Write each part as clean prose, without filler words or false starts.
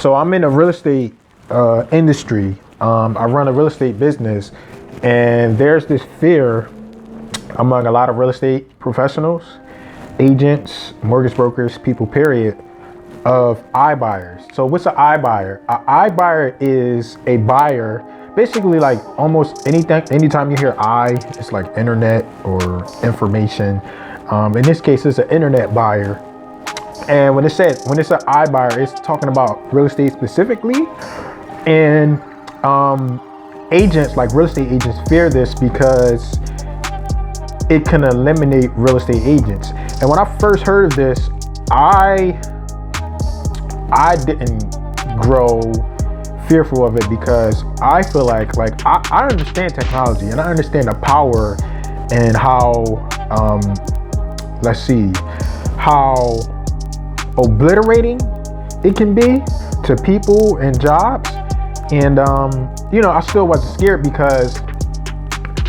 So I'm in the real estate industry. I run a real estate business, and there's this fear among a lot of real estate professionals, agents, mortgage brokers, people, period, of iBuyers. So what's an iBuyer? An iBuyer is a buyer. Basically, like almost anything, anytime you hear it's like internet or information. In this case, it's an internet buyer. And when it's an iBuyer, it's talking about real estate specifically. And agents, like real estate agents, fear this because it can eliminate real estate agents. And when I first heard of this, I didn't grow fearful of it, because I feel like I understand technology and I understand the power and how how obliterating it can be to people and jobs. And I still wasn't scared because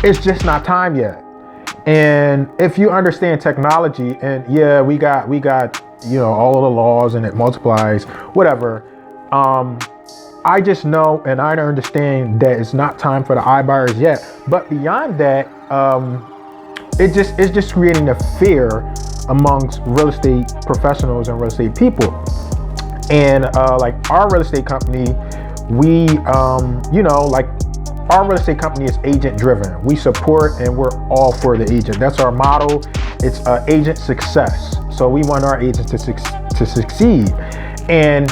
it's just not time yet. And if you understand technology, and yeah, we got all of the laws and it multiplies, whatever. I just know and I understand that it's not time for the iBuyers yet. But beyond that, it's just creating a fear amongst real estate professionals and real estate people. And like our real estate company, our real estate company is agent driven. We support and we're all for the agent. That's our motto. It's agent success. So we want our agents to succeed. And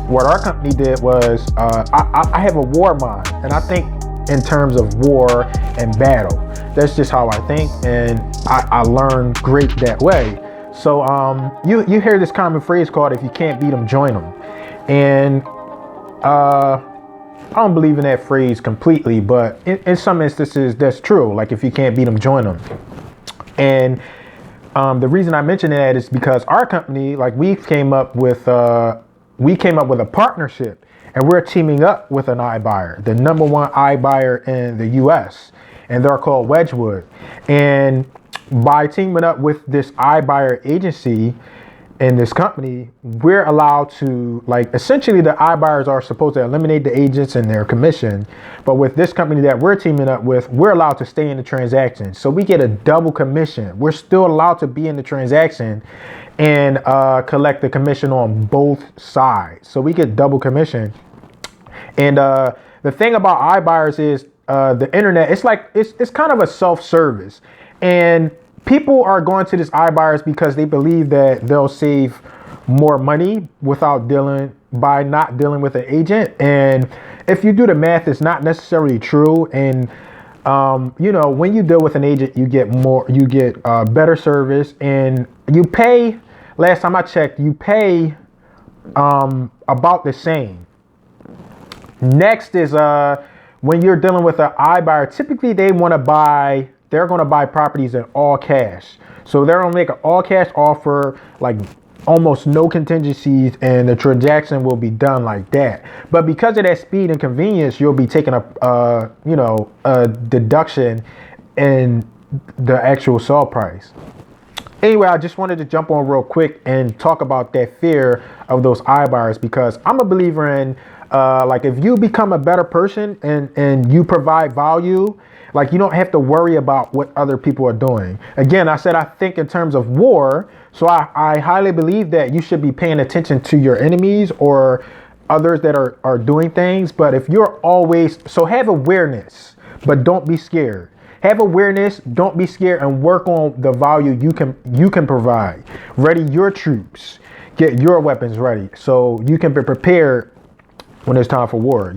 what our company did was, I have a war mind, and I think in terms of war and battle. That's just how I think, and I learned great that way. So you hear this common phrase called, if you can't beat them, join them. And I don't believe in that phrase completely, but in some instances that's true. Like, if you can't beat them, join them. And the reason I mention that is because our company, like, we came up with a partnership, and we're teaming up with an iBuyer, the number one iBuyer in the US, and they're called Wedgwood. And by teaming up with this iBuyer agency and this company, we're allowed to, like, essentially the iBuyers are supposed to eliminate the agents and their commission. But with this company that we're teaming up with, we're allowed to stay in the transaction. So we get a double commission. We're still allowed to be in the transaction and collect the commission on both sides. So we get double commission. And the thing about iBuyers is the internet, it's kind of a self-service. And people are going to this iBuyers because they believe that they'll save more money by not dealing with an agent. And if you do the math, it's not necessarily true. And when you deal with an agent, you get better service, and you pay. Last time I checked, you pay about the same. Next is when you're dealing with an iBuyer, typically they're going to buy properties in all cash. So they're going to make an all cash offer, like almost no contingencies, and the transaction will be done like that. But because of that speed and convenience, you'll be taking a deduction in the actual sale price. Anyway, I just wanted to jump on real quick and talk about that fear of those iBuyers, because I'm a believer in like, if you become a better person and you provide value, like, you don't have to worry about what other people are doing. Again, I said I think in terms of war, so I highly believe that you should be paying attention to your enemies or others that are doing things. But if you're have awareness, but don't be scared. Have awareness, don't be scared, and work on the value you can provide. Ready your troops. Get your weapons ready so you can be prepared when it's time for war,